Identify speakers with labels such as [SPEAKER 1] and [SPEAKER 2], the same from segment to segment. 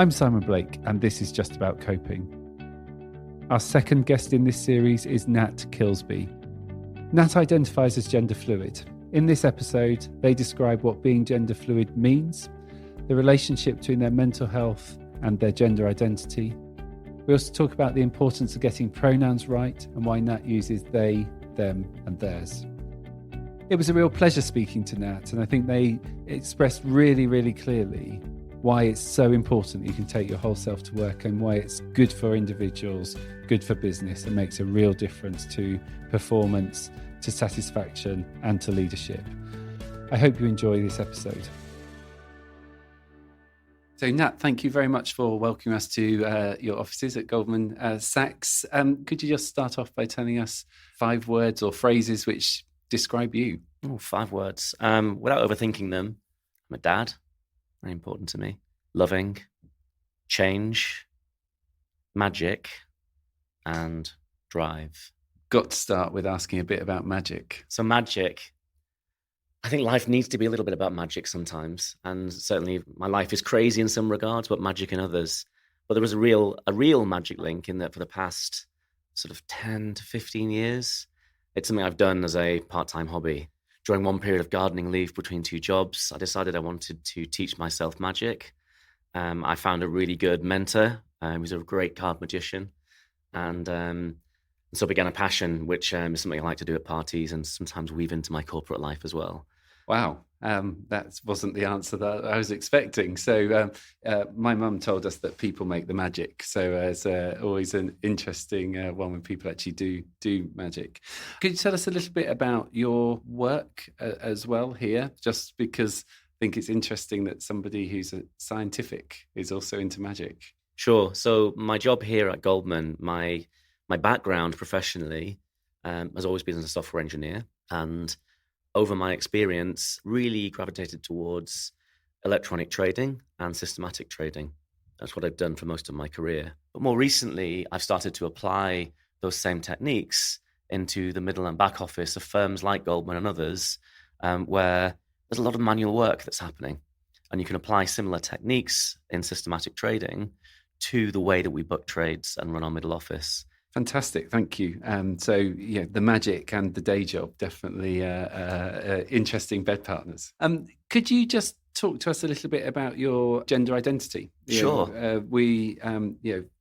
[SPEAKER 1] I'm Simon Blake, and this is Just About Coping. Our second guest in this series is Nat Kilsby. Nat identifies as gender fluid. In this episode, they describe what being gender fluid means, the relationship between their mental health and their gender identity. We also talk about the importance of getting pronouns right and why Nat uses they, them, and theirs. It was a real pleasure speaking to Nat, and I think they expressed really, really clearly why it's so important that you can take your whole self to work and why it's good for individuals, good for business, and makes a real difference to performance, to satisfaction, and to leadership. I hope you enjoy this episode. So Nat, thank you very much for welcoming us to your offices at Goldman Sachs. Could you just start off by telling us 5 words or phrases which describe you?
[SPEAKER 2] 5 words. Without overthinking them, I'm a dad. Very important to me. Loving, change, magic, and drive.
[SPEAKER 1] Got to start with asking a bit about magic.
[SPEAKER 2] So magic, I think life needs to be a little bit about magic sometimes. And certainly my life is crazy in some regards, but magic in others. But there was a real magic link in that for the past sort of 10 to 15 years. It's something I've done as a part-time hobby. During one period of gardening leave between 2 jobs, I decided I wanted to teach myself magic. I found a really good mentor. He was a great card magician. And so began a passion, which is something I like to do at parties and sometimes weave into my corporate life as well.
[SPEAKER 1] Wow, that wasn't the answer that I was expecting. So my mum told us that people make the magic. So it's always an interesting one when people actually do magic. Could you tell us a little bit about your work as well here? Just because I think it's interesting that somebody who's a scientific is also into magic.
[SPEAKER 2] Sure. So my job here at Goldman, my background professionally has always been as a software engineer, and over my experience, really gravitated towards electronic trading and systematic trading. That's what I've done for most of my career. But more recently, I've started to apply those same techniques into the middle and back office of firms like Goldman and others, where there's a lot of manual work that's happening. And you can apply similar techniques in systematic trading to the way that we book trades and run our middle office.
[SPEAKER 1] Fantastic, thank you. So, yeah, the magic and the day job, definitely interesting bed partners. Could you just talk to us a little bit about your gender identity?
[SPEAKER 2] Sure.
[SPEAKER 1] We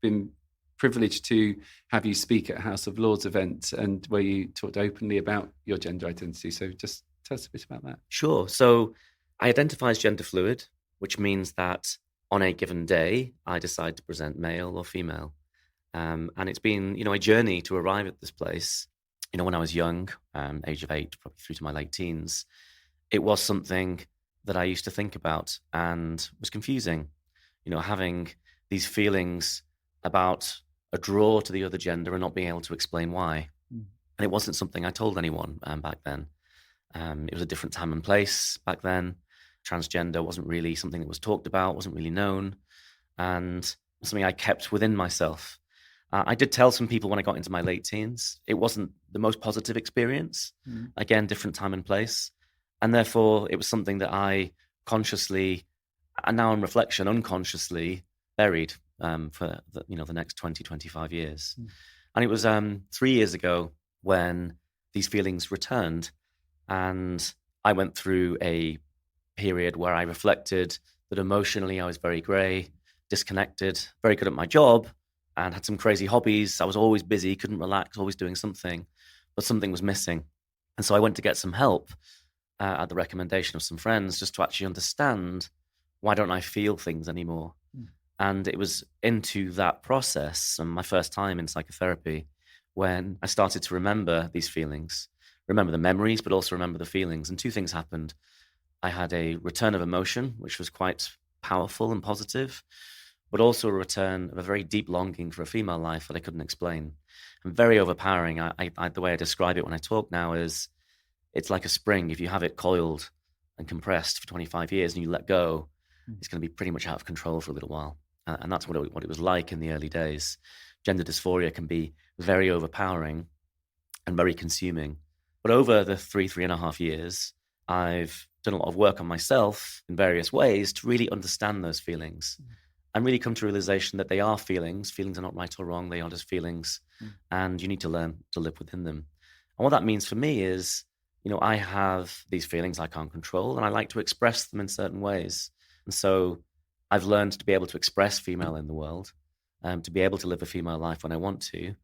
[SPEAKER 1] been privileged to have you speak at House of Lords events and where you talked openly about your gender identity. So just tell us a bit about that.
[SPEAKER 2] Sure. So I identify as gender fluid, which means that on a given day, I decide to present male or female. And it's been, a journey to arrive at this place. When I was young, age of 8, probably through to my late teens, it was something that I used to think about and was confusing. Having these feelings about a draw to the other gender and not being able to explain why. And it wasn't something I told anyone back then. It was a different time and place back then. Transgender wasn't really something that was talked about, wasn't really known, and something I kept within myself. I did tell some people when I got into my late teens. It wasn't the most positive experience. Again, different time and place. And therefore, it was something that I consciously, and now in reflection, unconsciously buried for the next 20, 25 years. And it was 3 years ago when these feelings returned. And I went through a period where I reflected that emotionally I was very grey, disconnected, very good at my job, and had some crazy hobbies. I was always busy, couldn't relax, always doing something, but something was missing. And so I went to get some help at the recommendation of some friends just to actually understand, why don't I feel things anymore? And it was into that process, and my first time in psychotherapy, when I started to remember these feelings, remember the memories, but also remember the feelings. And 2 things happened. I had a return of emotion, which was quite powerful and positive, but also a return of a very deep longing for a female life that I couldn't explain. And very overpowering. The way I describe it when I talk now is, it's like a spring. If you have it coiled and compressed for 25 years and you let go, it's going to be pretty much out of control for a little while. And that's what it was like in the early days. Gender dysphoria can be very overpowering and very consuming. But over the 3.5 years, I've done a lot of work on myself in various ways to really understand those feelings and really come to a realization that they are feelings. Feelings are not right or wrong. They are just feelings. And you need to learn to live within them. And what that means for me is, I have these feelings I can't control, and I like to express them in certain ways. And so I've learned to be able to express female in the world, to be able to live a female life when I want to,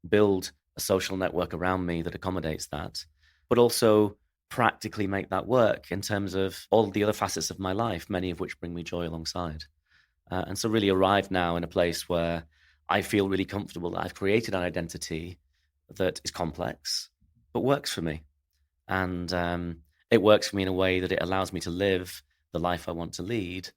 [SPEAKER 2] build a social network around me that accommodates that, but also practically make that work in terms of all the other facets of my life, many of which bring me joy alongside. And so really arrived now in a place where I feel really comfortable that I've created an identity that is complex, but works for me. And it works for me in a way that it allows me to live the life I want to lead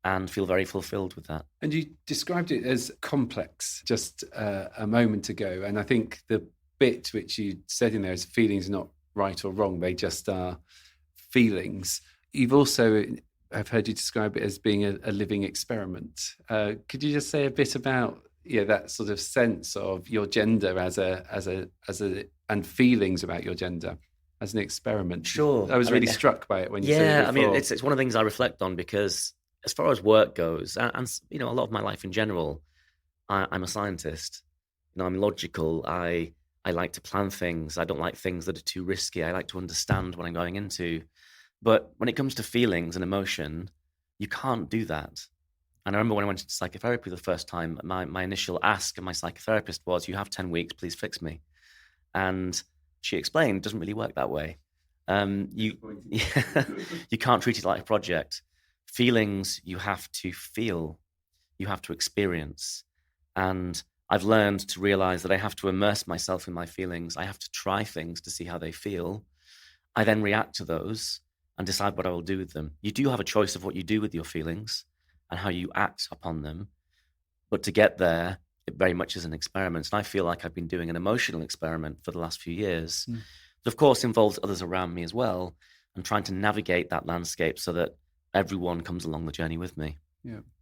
[SPEAKER 2] and feel very fulfilled with that.
[SPEAKER 1] And you described it as complex just a moment ago. And I think the bit which you said in there is feelings are not right or wrong. They just are feelings. You've also, I've heard you describe it as being a living experiment. Could you just say a bit about that sort of sense of your gender as a and feelings about your gender as an experiment?
[SPEAKER 2] Sure.
[SPEAKER 1] I was really struck by it when you said it before.
[SPEAKER 2] I mean, it's one of the things I reflect on, because as far as work goes, and a lot of my life in general, I'm a scientist. I'm logical. I like to plan things. I don't like things that are too risky. I like to understand what I'm going into. But when it comes to feelings and emotion, you can't do that. And I remember when I went into psychotherapy the first time, my initial ask of my psychotherapist was, "You have 10 weeks, please fix me." And she explained, it doesn't really work that way. You can't treat it like a project. Feelings you have to feel, you have to experience. And I've learned to realize that I have to immerse myself in my feelings. I have to try things to see how they feel. I then react to those and decide what I will do with them. You do have a choice of what you do with your feelings and how you act upon them. But to get there, it very much is an experiment. And I feel like I've been doing an emotional experiment for the last few years. That, of course, involves others around me as well, and trying to navigate that landscape so that everyone comes along the journey with me.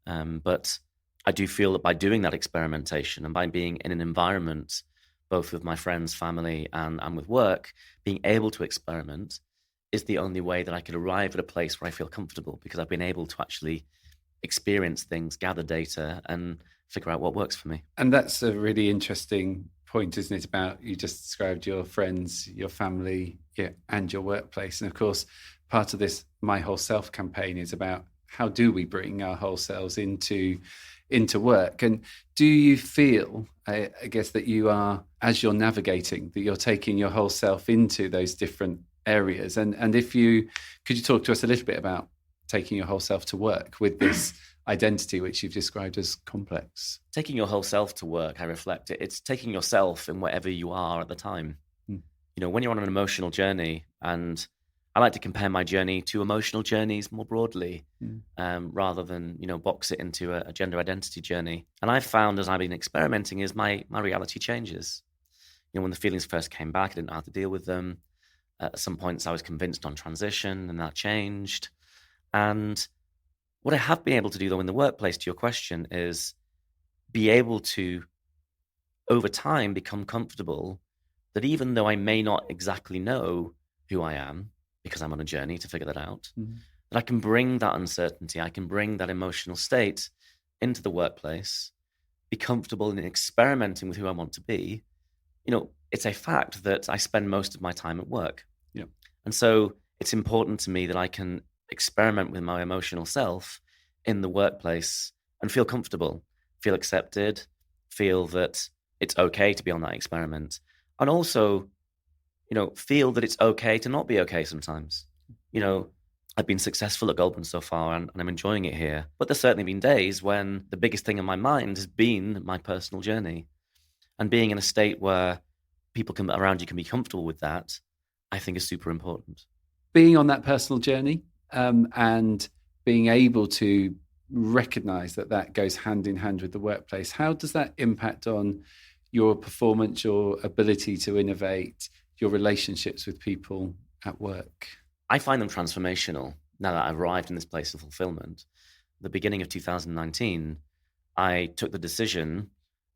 [SPEAKER 2] But I do feel that by doing that experimentation and by being in an environment, both with my friends, family, and with work, being able to experiment is the only way that I could arrive at a place where I feel comfortable, because I've been able to actually experience things, gather data, and figure out what works for me.
[SPEAKER 1] And that's a really interesting point, isn't it? About, you just described your friends, your family, and your workplace. And of course, part of this My Whole Self campaign is about how do we bring our whole selves into work. And do you feel, I guess, that you are, as you're navigating, that you're taking your whole self into those different areas? And could you talk to us a little bit about taking your whole self to work with this identity, which you've described as complex?
[SPEAKER 2] Taking your whole self to work, I reflect it. It's taking yourself in wherever you are at the time. When you're on an emotional journey, and I like to compare my journey to emotional journeys more broadly, rather than, box it into a gender identity journey. And I've found, as I've been experimenting, is my reality changes. When the feelings first came back, I didn't know how to deal with them. At some points, I was convinced on transition, and that changed. And what I have been able to do, though, in the workplace, to your question, is be able to, over time, become comfortable that even though I may not exactly know who I am, because I'm on a journey to figure that out, that I can bring that uncertainty, I can bring that emotional state into the workplace, be comfortable in experimenting with who I want to be. It's a fact that I spend most of my time at work. And so it's important to me that I can experiment with my emotional self in the workplace and feel comfortable, feel accepted, feel that it's okay to be on that experiment. And also, feel that it's okay to not be okay sometimes. I've been successful at Goldman so far, and I'm enjoying it here. But there's certainly been days when the biggest thing in my mind has been my personal journey. And being in a state where people around you can be comfortable with that, I think is super important.
[SPEAKER 1] Being on that personal journey, and being able to recognize that goes hand in hand with the workplace, how does that impact on your performance, your ability to innovate, your relationships with people at work?
[SPEAKER 2] I find them transformational now that I've arrived in this place of fulfillment. At the beginning of 2019, I took the decision,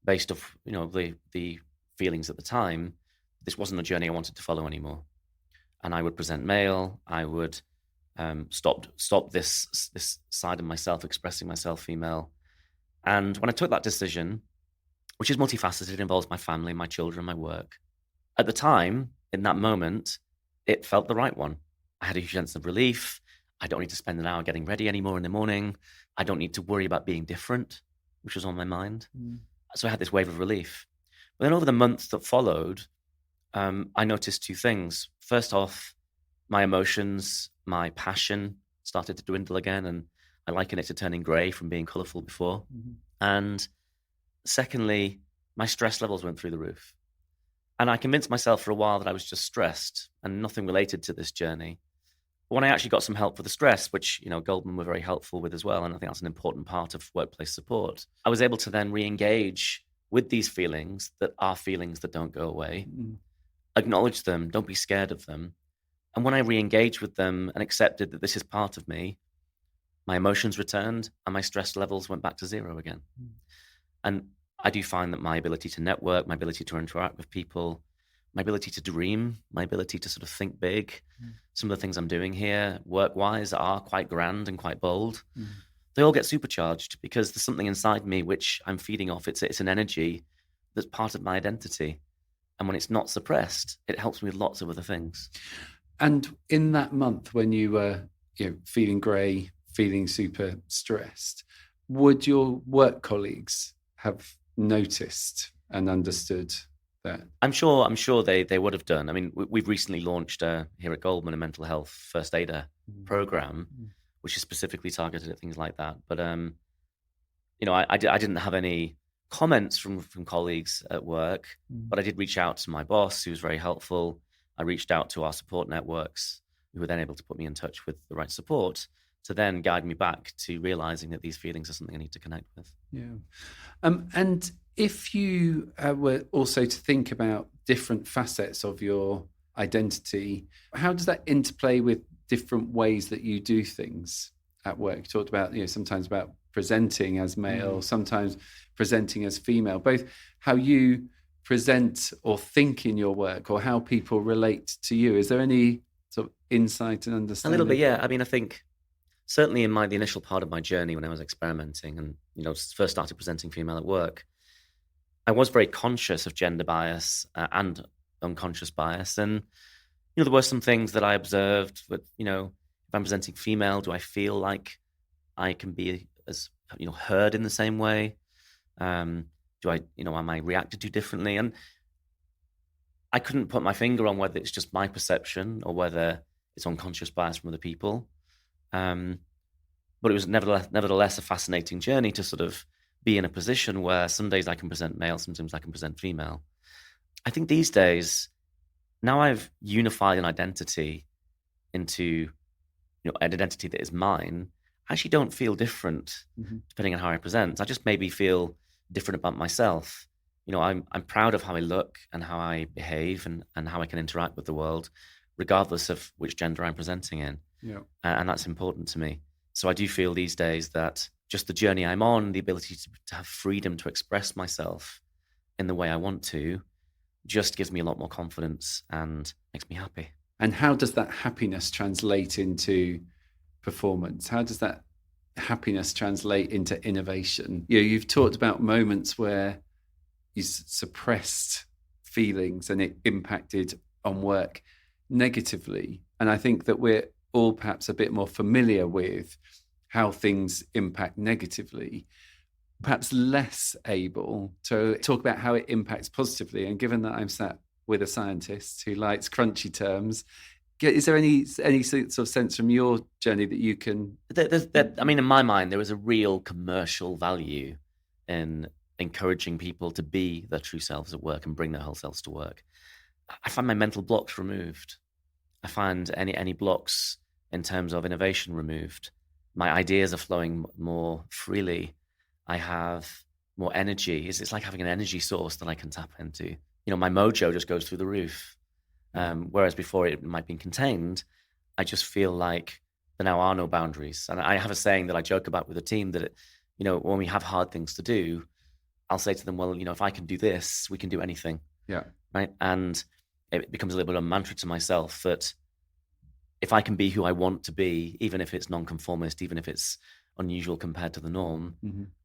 [SPEAKER 2] based off the feelings at the time, this wasn't a journey I wanted to follow anymore. And I would present male, I would stop this side of myself, expressing myself female. And when I took that decision, which is multifaceted, it involves my family, my children, my work. At the time, in that moment, it felt the right one. I had a huge sense of relief. I don't need to spend an hour getting ready anymore in the morning. I don't need to worry about being different, which was on my mind. So I had this wave of relief. But then over the months that followed, I noticed two things. First off, my emotions, my passion started to dwindle again, and I liken it to turning grey from being colourful before. And secondly, my stress levels went through the roof. And I convinced myself for a while that I was just stressed and nothing related to this journey. But when I actually got some help for the stress, which, Goldman were very helpful with as well, and I think that's an important part of workplace support, I was able to then re-engage with these feelings that are feelings that don't go away, acknowledge them, don't be scared of them. And when I re-engaged with them and accepted that this is part of me, my emotions returned and my stress levels went back to zero again. And I do find that my ability to network, my ability to interact with people, my ability to dream, my ability to sort of think big, some of the things I'm doing here work-wise are quite grand and quite bold. They all get supercharged because there's something inside me which I'm feeding off. It's an energy that's part of my identity. And when it's not suppressed, it helps me with lots of other things.
[SPEAKER 1] And in that month when you were feeling grey, feeling super stressed, would your work colleagues have noticed and understood that?
[SPEAKER 2] I'm sure they would have done. I mean, we've recently launched here at Goldman a mental health first aider program, which is specifically targeted at things like that. But I didn't have any comments from colleagues at work, but I did reach out to my boss, who was very helpful. I reached out to our support networks, who were then able to put me in touch with the right support to then guide me back to realizing that these feelings are something I need to connect with.
[SPEAKER 1] Yeah. And if you were also to think about different facets of your identity, how does that interplay with different ways that you do things at work? You talked about, sometimes about presenting as male, sometimes presenting as female, both how you present or think in your work or how people relate to you. Is there any sort of insight and understanding?
[SPEAKER 2] A little bit, yeah. I mean, I think certainly in the initial part of my journey when I was experimenting and, first started presenting female at work, I was very conscious of gender bias and unconscious bias. And, there were some things that I observed that, if I'm presenting female, do I feel like I can be as, heard in the same way? Am I reacted to differently? And I couldn't put my finger on whether it's just my perception or whether it's unconscious bias from other people. But it was nevertheless a fascinating journey to sort of be in a position where some days I can present male, sometimes I can present female. I think these days, now I've unified an identity into an identity that is mine, I actually don't feel different depending on how I present. I just maybe feel different about myself. I'm proud of how I look and how I behave and how I can interact with the world, regardless of which gender I'm presenting in.
[SPEAKER 1] Yeah.
[SPEAKER 2] And that's important to me. So I do feel these days that just the journey I'm on, the ability to have freedom to express myself in the way I want to, just gives me a lot more confidence and makes me happy.
[SPEAKER 1] And how does that happiness translate into performance? How does that happiness translate into innovation? You've talked about moments where you suppressed feelings and it impacted on work negatively. And I think that we're all perhaps a bit more familiar with how things impact negatively, perhaps less able to talk about how it impacts positively. And given that I'm sat with a scientist who likes crunchy terms, is there any sort of sense from your journey that you can...
[SPEAKER 2] in my mind, there is a real commercial value in encouraging people to be their true selves at work and bring their whole selves to work. I find my mental blocks removed. I find any blocks in terms of innovation removed. My ideas are flowing more freely. I have more energy. It's like having an energy source that I can tap into. My mojo just goes through the roof. Whereas before it might be contained, I just feel like there now are no boundaries. And I have a saying that I joke about with the team that, when we have hard things to do, I'll say to them, well, if I can do this, we can do anything.
[SPEAKER 1] Yeah.
[SPEAKER 2] Right. And it becomes a little bit of a mantra to myself that if I can be who I want to be, even if it's nonconformist, even if it's unusual compared to the norm,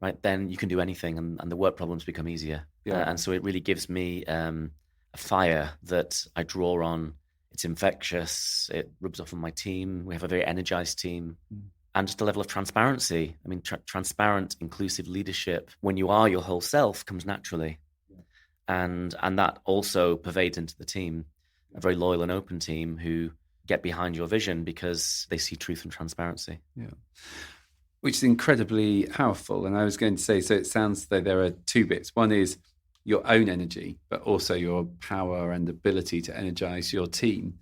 [SPEAKER 2] right, then you can do anything, and the work problems become easier. And so it really gives me a fire that I draw on. It's infectious. It rubs off on my team. We have a very energized team. And just a level of transparency. I mean, transparent, inclusive leadership, when you are your whole self, comes naturally. And that also pervades into the team, a very loyal and open team who get behind your vision because they see truth and transparency.
[SPEAKER 1] Yeah. Which is incredibly powerful. And I was going to say, so it sounds that there are two bits. One is your own energy, but also your power and ability to energize your team.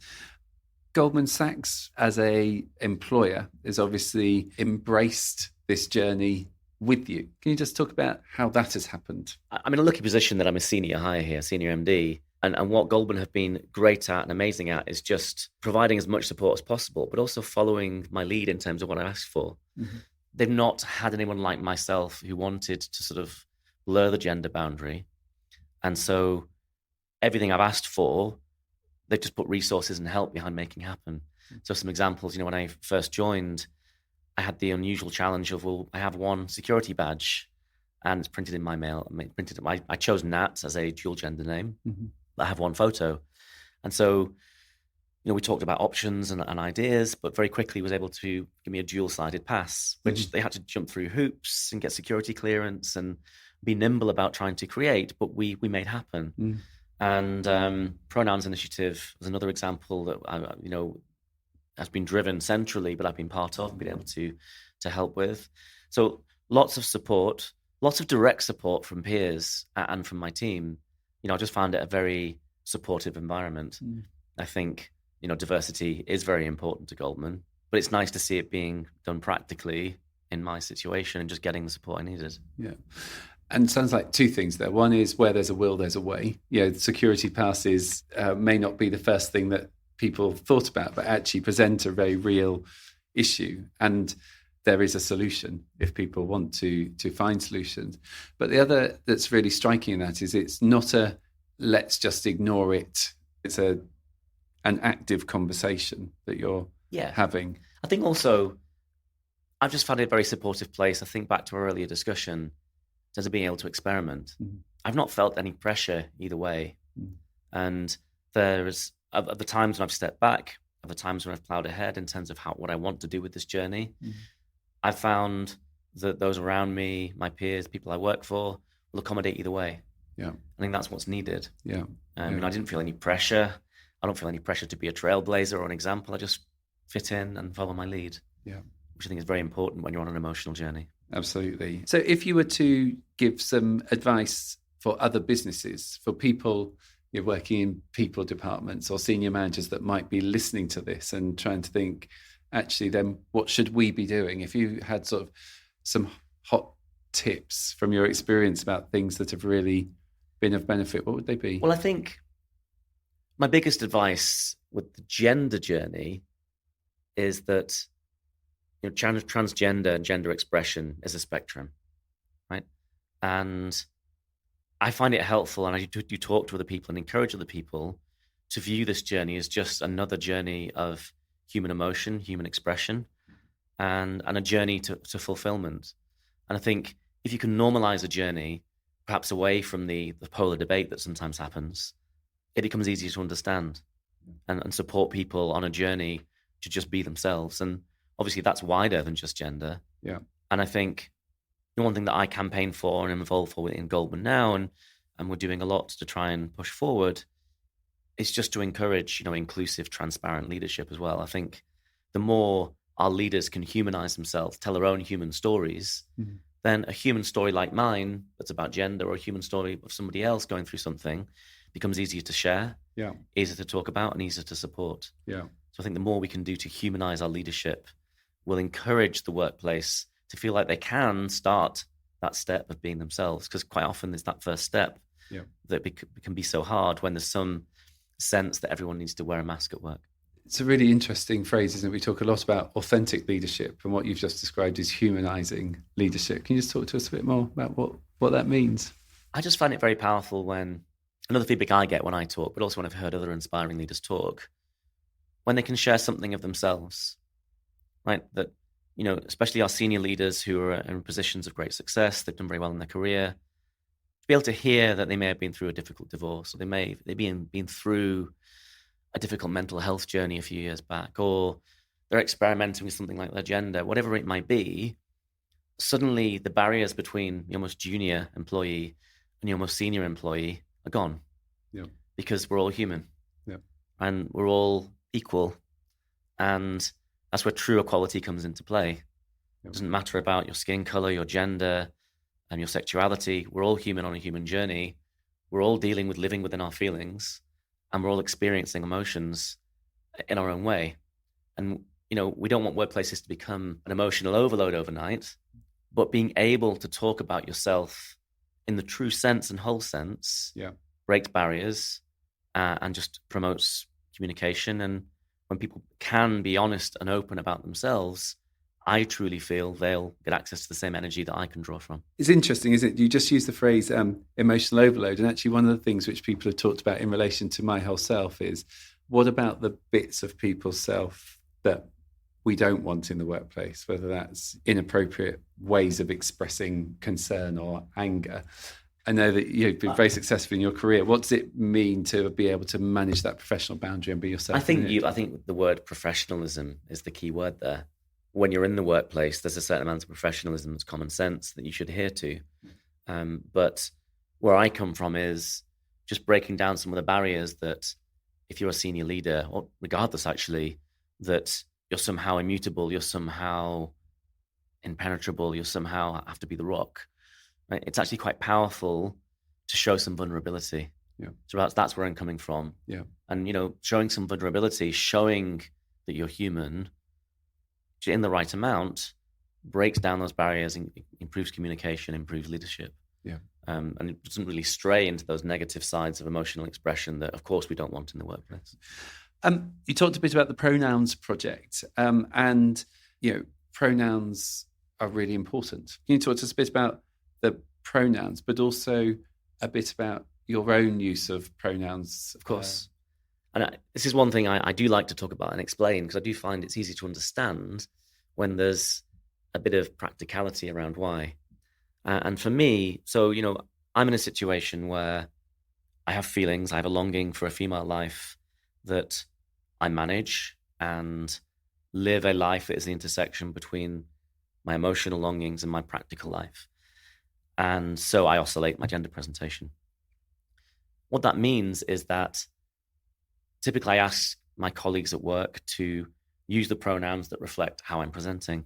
[SPEAKER 1] Goldman Sachs, as a employer, has obviously embraced this journey with you. Can you just talk about how that has happened?
[SPEAKER 2] I'm in a lucky position that I'm a senior hire here, senior MD. And what Goldman have been great at and amazing at is just providing as much support as possible, but also following my lead in terms of what I asked for. They've not had anyone like myself who wanted to sort of blur the gender boundary. And so everything I've asked for, they've just put resources and help behind making happen. So some examples, when I first joined, I had the unusual challenge of, I have one security badge and it's printed in my mail. I chose Nat as a dual gender name. I have one photo. And so, we talked about options and ideas, but very quickly was able to give me a dual-sided pass, which they had to jump through hoops and get security clearance and be nimble about trying to create, but we made happen. And pronouns initiative was another example that has been driven centrally, but I've been part of and been able to help with. So lots of support, lots of direct support from peers and from my team. I just found it a very supportive environment. I think diversity is very important to Goldman, but it's nice to see it being done practically in my situation and just getting the support I needed.
[SPEAKER 1] Yeah. And it sounds like two things there. One is where there's a will, there's a way. Security passes may not be the first thing that people thought about, but actually present a very real issue. And there is a solution if people want to find solutions. But the other that's really striking in that is it's not a let's just ignore it. It's an active conversation that you're having.
[SPEAKER 2] I think also I've just found it a very supportive place. I think back to our earlier discussion in terms of being able to experiment. I've not felt any pressure either way. And there's of the times when I've stepped back, of the times when I've plowed ahead in terms of what I want to do with this journey, I've found that those around me, my peers, people I work for, will accommodate either way. I think that's what's needed. I didn't feel any pressure. I don't feel any pressure to be a trailblazer or an example. I just fit in and follow my lead, which I think is very important when you're on an emotional journey.
[SPEAKER 1] Absolutely. So if you were to give some advice for other businesses, for people you're working in people departments or senior managers that might be listening to this and trying to think, actually, then what should we be doing? If you had sort of some hot tips from your experience about things that have really been of benefit, what would they be?
[SPEAKER 2] Well, I think my biggest advice with the gender journey is that transgender and gender expression is a spectrum, right? And I find it helpful, and I do talk to other people and encourage other people to view this journey as just another journey of human emotion, human expression, and a journey to fulfillment. And I think if you can normalize a journey, perhaps away from the polar debate that sometimes happens, it becomes easier to understand and support people on a journey to just be themselves. And obviously that's wider than just gender. And I think one thing that I campaign for and am involved for in Goldman now, and we're doing a lot to try and push forward, is just to encourage, inclusive, transparent leadership as well. I think the more our leaders can humanize themselves, tell their own human stories, then a human story like mine that's about gender, or a human story of somebody else going through something, becomes easier to share, easier to talk about, and easier to support. So I think the more we can do to humanize our leadership will encourage the workplace to feel like they can start that step of being themselves, because quite often there's that first step that can be so hard when there's some sense that everyone needs to wear a mask at work.
[SPEAKER 1] It's a really interesting phrase, isn't it? We talk a lot about authentic leadership, and what you've just described is humanizing leadership. Can you just talk to us a bit more about what that means?
[SPEAKER 2] I just find it very powerful when another feedback I get when I talk, but also when I've heard other inspiring leaders talk, when they can share something of themselves, right? That especially our senior leaders who are in positions of great success, they've done very well in their career, to be able to hear that they may have been through a difficult divorce, or they've been through a difficult mental health journey a few years back, or they're experimenting with something like their gender, whatever it might be. Suddenly the barriers between your most junior employee and your most senior employee are gone.
[SPEAKER 1] Yeah.
[SPEAKER 2] Because we're all human.
[SPEAKER 1] Yeah.
[SPEAKER 2] And we're all equal. And that's where true equality comes into play.
[SPEAKER 1] Yeah.
[SPEAKER 2] It doesn't matter about your skin color, your gender, and your sexuality. We're all human on a human journey. We're all dealing with living within our feelings, and we're all experiencing emotions in our own way. And, we don't want workplaces to become an emotional overload overnight, but being able to talk about yourself in the true sense and whole sense breaks barriers and just promotes communication. And when people can be honest and open about themselves, I truly feel they'll get access to the same energy that I can draw from.
[SPEAKER 1] It's interesting, isn't it? You just use the phrase emotional overload. And actually one of the things which people have talked about in relation to my whole self is, what about the bits of people's self that we don't want in the workplace, whether that's inappropriate ways of expressing concern or anger? I know that you've been very successful in your career. What does it mean to be able to manage that professional boundary and be yourself?
[SPEAKER 2] I think the word professionalism is the key word there. When you're in the workplace, there's a certain amount of professionalism that's common sense that you should adhere to. But where I come from is just breaking down some of the barriers that if you're a senior leader, or regardless actually, that you're somehow immutable, you're somehow impenetrable, you somehow have to be the rock. Right? It's actually quite powerful to show some vulnerability.
[SPEAKER 1] Yeah.
[SPEAKER 2] So that's where I'm coming from.
[SPEAKER 1] Yeah.
[SPEAKER 2] And, showing some vulnerability, showing that you're human in the right amount, breaks down those barriers, improves communication, improves leadership.
[SPEAKER 1] Yeah.
[SPEAKER 2] And it doesn't really stray into those negative sides of emotional expression that, of course, we don't want in the workplace.
[SPEAKER 1] You talked a bit about the pronouns project, and pronouns are really important. Can you talk to us a bit about the pronouns, but also a bit about your own use of pronouns?
[SPEAKER 2] Of course. And this is one thing I do like to talk about and explain, because I do find it's easy to understand when there's a bit of practicality around why. And for me, so, I'm in a situation where I have feelings, I have a longing for a female life that I manage and live a life that is the intersection between my emotional longings and my practical life. And so I oscillate my gender presentation. What that means is that typically I ask my colleagues at work to use the pronouns that reflect how I'm presenting.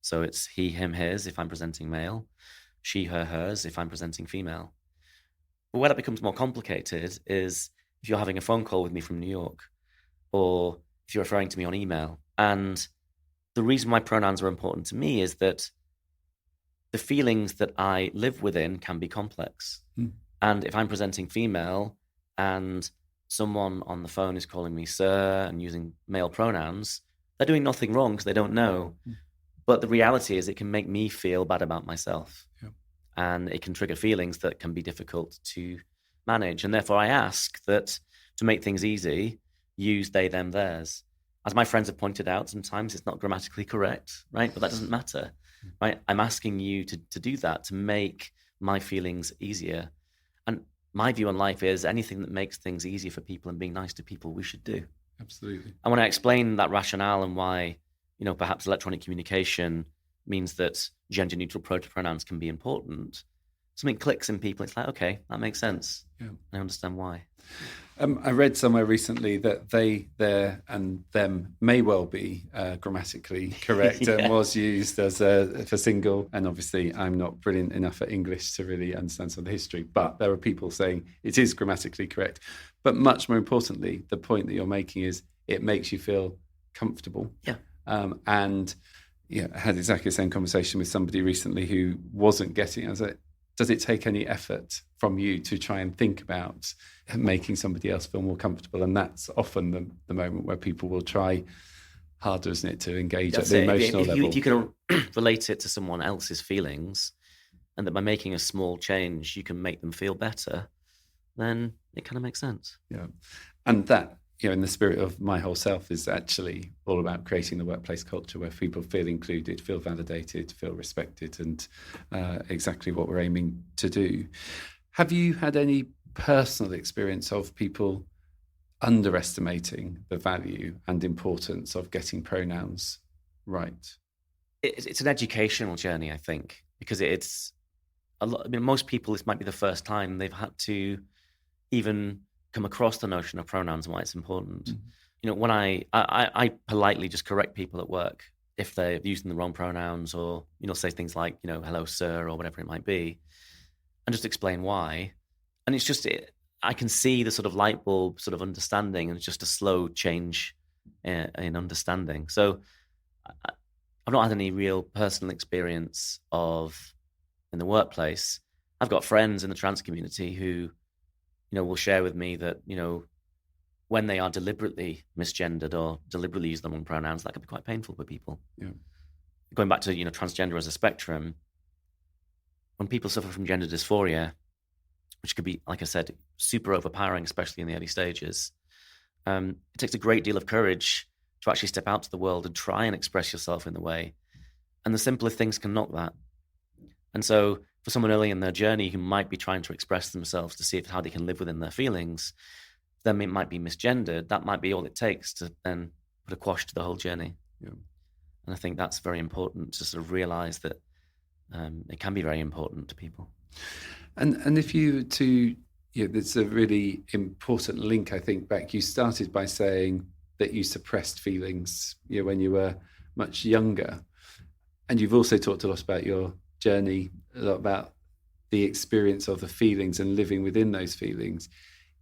[SPEAKER 2] So it's he, him, his if I'm presenting male, she, her, hers if I'm presenting female. But where that becomes more complicated is if you're having a phone call with me from New York, or if you're referring to me on email. And the reason why pronouns are important to me is that the feelings that I live within can be complex. And if I'm presenting female and someone on the phone is calling me sir and using male pronouns, they're doing nothing wrong because they don't know. But the reality is it can make me feel bad about myself.
[SPEAKER 1] Yeah.
[SPEAKER 2] And it can trigger feelings that can be difficult to manage. And therefore I ask that to make things easy, use they, them, theirs. As my friends have pointed out, sometimes it's not grammatically correct, right? But that doesn't matter, right? I'm asking you to do that, to make my feelings easier. And my view on life is anything that makes things easier for people and being nice to people, we should do.
[SPEAKER 1] Absolutely.
[SPEAKER 2] And when I explain that rationale and why, perhaps electronic communication means that gender neutral pronouns can be important, something clicks in people. It's like, okay, that makes sense.
[SPEAKER 1] Yeah.
[SPEAKER 2] I understand why.
[SPEAKER 1] I read somewhere recently that they, their, and them may well be grammatically correct and was used as for single. And obviously, I'm not brilliant enough at English to really understand some of the history, but there are people saying it is grammatically correct. But much more importantly, the point that you're making is it makes you feel comfortable.
[SPEAKER 2] Yeah.
[SPEAKER 1] And I had exactly the same conversation with somebody recently who wasn't getting it. I was like, does it take any effort from you to try and think about making somebody else feel more comfortable? And that's often the moment where people will try harder, isn't it, to engage at the emotional level.
[SPEAKER 2] If you can relate it to someone else's feelings, and that by making a small change, you can make them feel better, then it kind of makes sense.
[SPEAKER 1] Yeah. And that, in the spirit of My Whole Self is actually all about creating the workplace culture where people feel included, feel validated, feel respected, and exactly what we're aiming to do. Have you had any personal experience of people underestimating the value and importance of getting pronouns right?
[SPEAKER 2] It's an educational journey, I think, because it's a lot. I mean, most people, this might be the first time they've had to even come across the notion of pronouns and why it's important. Mm-hmm. When I politely just correct people at work if they're using the wrong pronouns, or say things like hello sir or whatever it might be, and just explain why. And it's just I can see the sort of light bulb sort of understanding, and it's just a slow change in understanding. So I've not had any real personal experience of in the workplace. I've got friends in the trans community who will share with me that, when they are deliberately misgendered or deliberately use the wrong pronouns, that can be quite painful for people. Yeah. Going back to, transgender as a spectrum, when people suffer from gender dysphoria, which could be, like I said, super overpowering, especially in the early stages, it takes a great deal of courage to actually step out to the world and try and express yourself in the way. And the simpler things can knock that. And so for someone early in their journey who might be trying to express themselves to see how they can live within their feelings, then it might be misgendered. That might be all it takes to then put a quash to the whole journey. Yeah. And I think that's very important to sort of realize that it can be very important to people.
[SPEAKER 1] And if you to, there's a really important link, I think, back. You started by saying that you suppressed feelings, when you were much younger. And you've also talked a lot about your journey, a lot about the experience of the feelings and living within those feelings.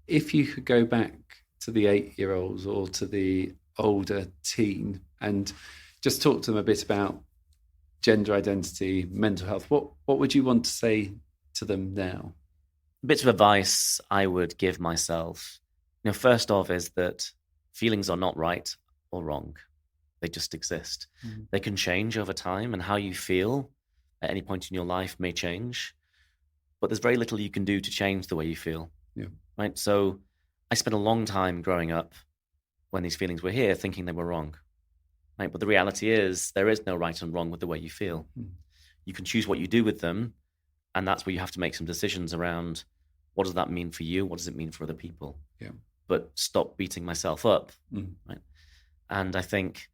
[SPEAKER 1] If you could go back to the 8-year-olds or to the older teen and just talk to them a bit about gender identity, mental health, what would you want to say to them now?
[SPEAKER 2] Bits of advice I would give myself, first off, is that feelings are not right or wrong. They just exist. Mm-hmm. They can change over time, and how you feel at any point in your life may change, but there's very little you can do to change the way you feel. Yeah. Right. So I spent a long time growing up when these feelings were here thinking they were wrong. Right. But the reality is there is no right and wrong with the way you feel. Mm. You can choose what you do with them. And that's where you have to make some decisions around what does that mean for you? What does it mean for other people? Yeah. But stop beating myself up. Mm. Right. And I think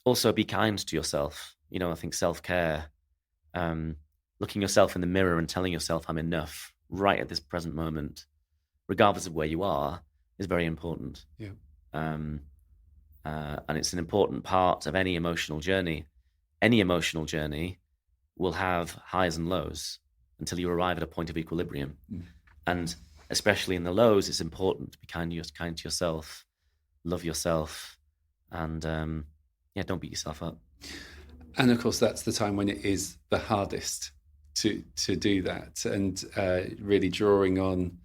[SPEAKER 2] also be kind to yourself. I think self-care, looking yourself in the mirror and telling yourself I'm enough right at this present moment, regardless of where you are, is very important. Yeah. And it's an important part of any emotional journey. Any emotional journey will have highs and lows until you arrive at a point of equilibrium. Mm. And especially in the lows, it's important to be kind to yourself, love yourself, and don't beat yourself up.
[SPEAKER 1] And of course, that's the time when it is the hardest to do that, and really drawing on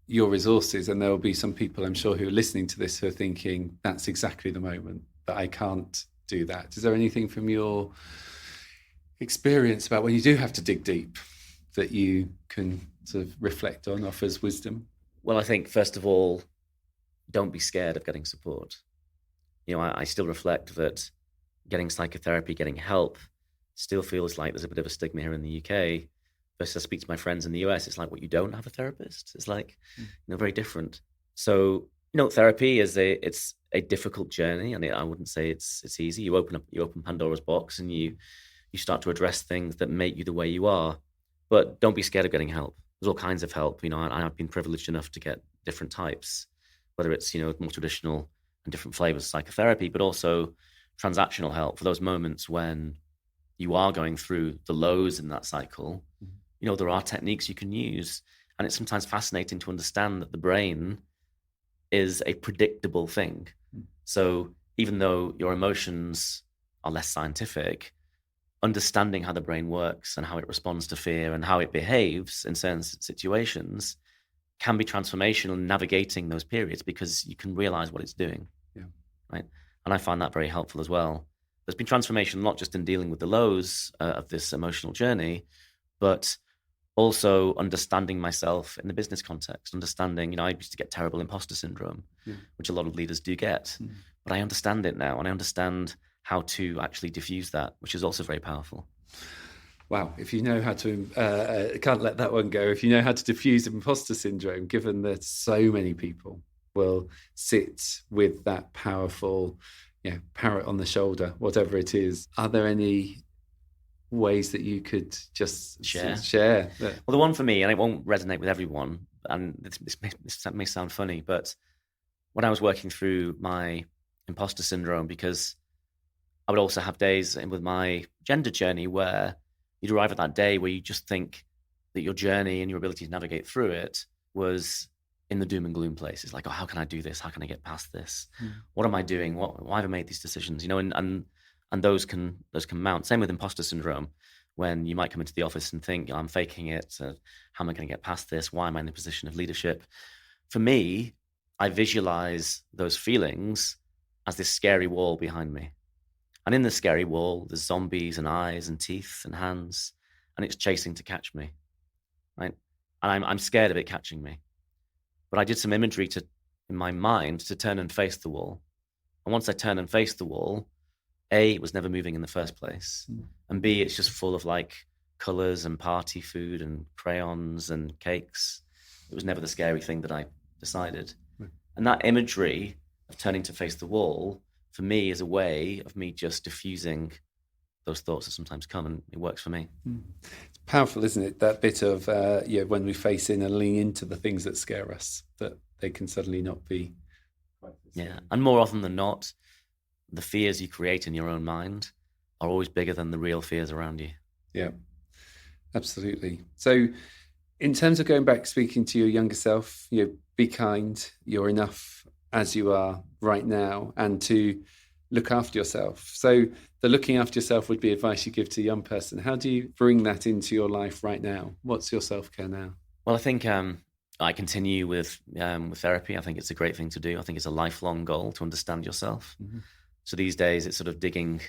[SPEAKER 1] your resources. And there will be some people, I'm sure, who are listening to this who are thinking, that's exactly the moment that I can't do that. Is there anything from your experience about when you do have to dig deep that you can sort of reflect on, offers wisdom?
[SPEAKER 2] Well, I think, first of all, don't be scared of getting support. I still reflect that getting psychotherapy, getting help, still feels like there's a bit of a stigma here in the UK. Versus I speak to my friends in the US, it's like, what, you don't have a therapist? It's like, very different. So, therapy is it's a difficult journey, and I wouldn't say it's easy. You open Pandora's box, and you start to address things that make you the way you are. But don't be scared of getting help. There's all kinds of help. I've been privileged enough to get different types, whether it's, more traditional and different flavors of psychotherapy, but also transactional help for those moments when you are going through the lows in that cycle. Mm-hmm. There are techniques you can use. And it's sometimes fascinating to understand that the brain is a predictable thing. Mm-hmm. So even though your emotions are less scientific, understanding how the brain works and how it responds to fear and how it behaves in certain situations can be transformational in navigating those periods, because you can realize what it's doing. Yeah. Right. And I find that very helpful as well. There's been transformation not just in dealing with the lows of this emotional journey, but Also understanding myself in the business context, understanding, I used to get terrible imposter syndrome, which a lot of leaders do get, but I understand it now, and I understand how to actually diffuse that, which is also very powerful.
[SPEAKER 1] Wow, if you know how to, can't let that one go, if you know how to diffuse imposter syndrome, given that so many people will sit with that powerful, parrot on the shoulder, whatever it is, are there any ways that you could just share?
[SPEAKER 2] Well, the one for me, and it won't resonate with everyone, and this may sound funny, but when I was working through my imposter syndrome, because I would also have days with my gender journey where you'd arrive at that day where you just think that your journey and your ability to navigate through it was in the doom and gloom place. It's like, oh, how can I do this? How can I get past this? What am I doing? Why have I made these decisions? And those can mount. Same with imposter syndrome, when you might come into the office and think, I'm faking it. How am I going to get past this? Why am I in a position of leadership? For me, I visualize those feelings as this scary wall behind me. And in the scary wall, there's zombies and eyes and teeth and hands, and it's chasing to catch me, right? And I'm scared of it catching me. But I did some imagery in my mind to turn and face the wall. And once I turn and face the wall, A, it was never moving in the first place. And B, it's just full of like colors and party food and crayons and cakes. It was never the scary thing that I decided. And that imagery of turning to face the wall, for me, is a way of me just diffusing those thoughts that sometimes come, and it works for me.
[SPEAKER 1] It's powerful, isn't it? That bit of, when we face in and lean into the things that scare us, that they can suddenly not be.
[SPEAKER 2] Yeah, and more often than not, the fears you create in your own mind are always bigger than the real fears around you.
[SPEAKER 1] Yeah, absolutely. So in terms of going back, speaking to your younger self, be kind, you're enough as you are right now, and to look after yourself. So the looking after yourself would be advice you give to a young person. How do you bring that into your life right now? What's your self-care now?
[SPEAKER 2] Well, I think I continue with therapy. I think it's a great thing to do. I think it's a lifelong goal to understand yourself. So these days it's sort of digging,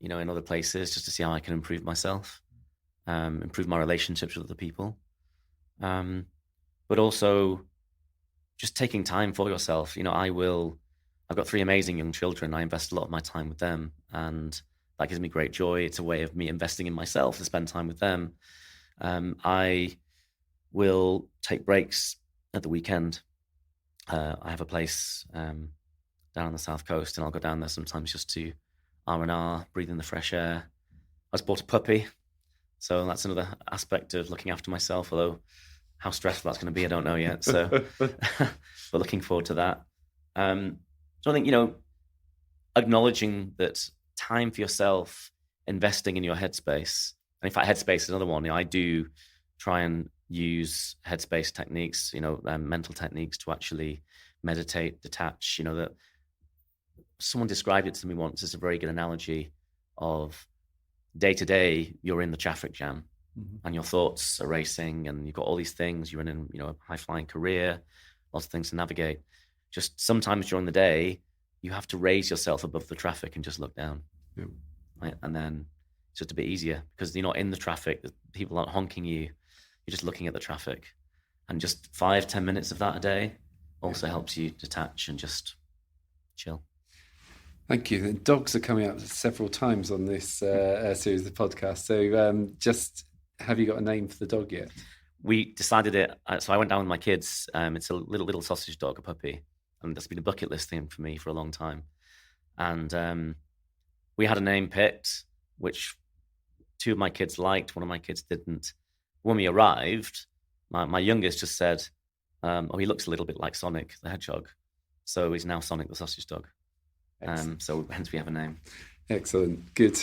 [SPEAKER 2] in other places just to see how I can improve myself, improve my relationships with other people. But also just taking time for yourself. I've got 3 amazing young children. I invest a lot of my time with them, and that gives me great joy. It's a way of me investing in myself to spend time with them. I will take breaks at the weekend. I have a place down on the south coast, and I'll go down there sometimes just to R&R, breathe in the fresh air. I just bought a puppy, so that's another aspect of looking after myself, although how stressful that's going to be, I don't know yet. So, but looking forward to that. So I think, acknowledging that time for yourself, investing in your headspace. And in fact, headspace is another one. I do try and use headspace techniques, mental techniques to actually meditate, detach. That someone described it to me once as a very good analogy of day to day, you're in the traffic jam. And your thoughts are racing, and you've got all these things. You're in, a high-flying career, lots of things to navigate. Just sometimes during the day, you have to raise yourself above the traffic and just look down. Right? And then it's just a bit easier because you're not in the traffic. People aren't honking you. You're just looking at the traffic. And just 5-10 minutes of that a day also helps you detach and just chill.
[SPEAKER 1] Thank you. And dogs are coming up several times on this series of podcasts. So just... have you got a name for the dog yet?
[SPEAKER 2] We decided it. So I went down with my kids. It's a little sausage dog, a puppy. And that's been a bucket list thing for me for a long time. And we had a name picked, which 2 of my kids liked. 1 of my kids didn't. When we arrived, my youngest just said, he looks a little bit like Sonic the Hedgehog. So he's now Sonic the Sausage Dog. So hence we have a name.
[SPEAKER 1] Excellent. Good.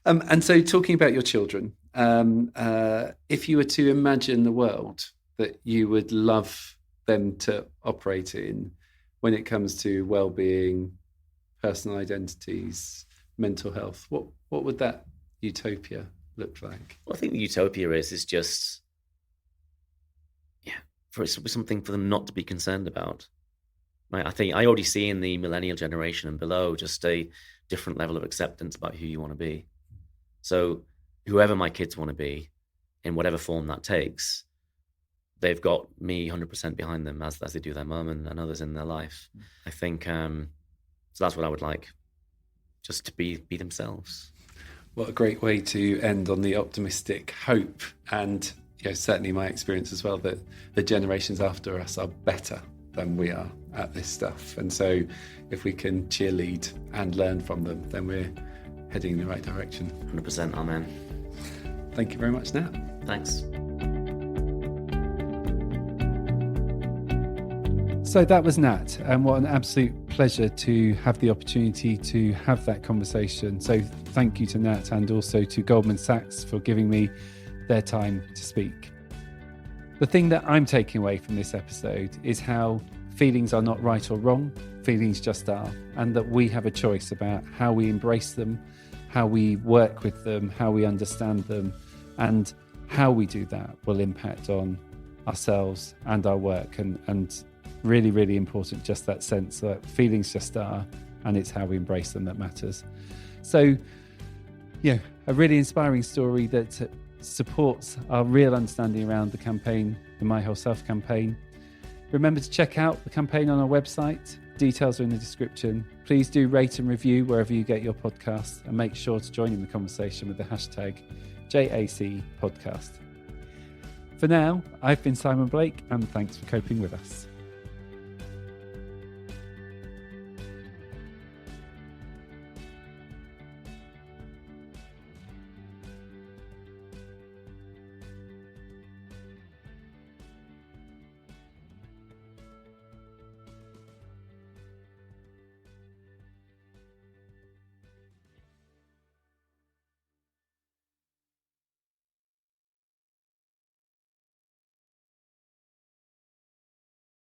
[SPEAKER 1] And so talking about your children, if you were to imagine the world that you would love them to operate in when it comes to well-being, personal identities, mental health, what would that utopia look like?
[SPEAKER 2] Well, I think the utopia is just, for something for them not to be concerned about. Right? I think I already see in the millennial generation and below just a different level of acceptance about who you want to be. So whoever my kids want to be, in whatever form that takes, they've got me 100% behind them as they do their mum and others in their life. I think, so that's what I would like, just to be themselves.
[SPEAKER 1] What a great way to end on the optimistic hope, and certainly my experience as well, that the generations after us are better than we are at this stuff. And so if we can cheerlead and learn from them, then we're heading in the right direction.
[SPEAKER 2] 100%, amen.
[SPEAKER 1] Thank you very much, Nat.
[SPEAKER 2] Thanks.
[SPEAKER 1] So that was Nat, and what an absolute pleasure to have the opportunity to have that conversation. So thank you to Nat, and also to Goldman Sachs for giving me their time to speak. The thing that I'm taking away from this episode is how feelings are not right or wrong, feelings just are, and that we have a choice about how we embrace them, how we work with them, how we understand them, and how we do that will impact on ourselves and our work. And really, really important, just that sense that feelings just are, and it's how we embrace them that matters. So, a really inspiring story that supports our real understanding around the campaign, the My Whole Self campaign. Remember to check out the campaign on our website. Details are in the description. Please do rate and review wherever you get your podcasts, and make sure to join in the conversation with the hashtag JAC Podcast. For now, I've been Simon Blake, and thanks for coping with us.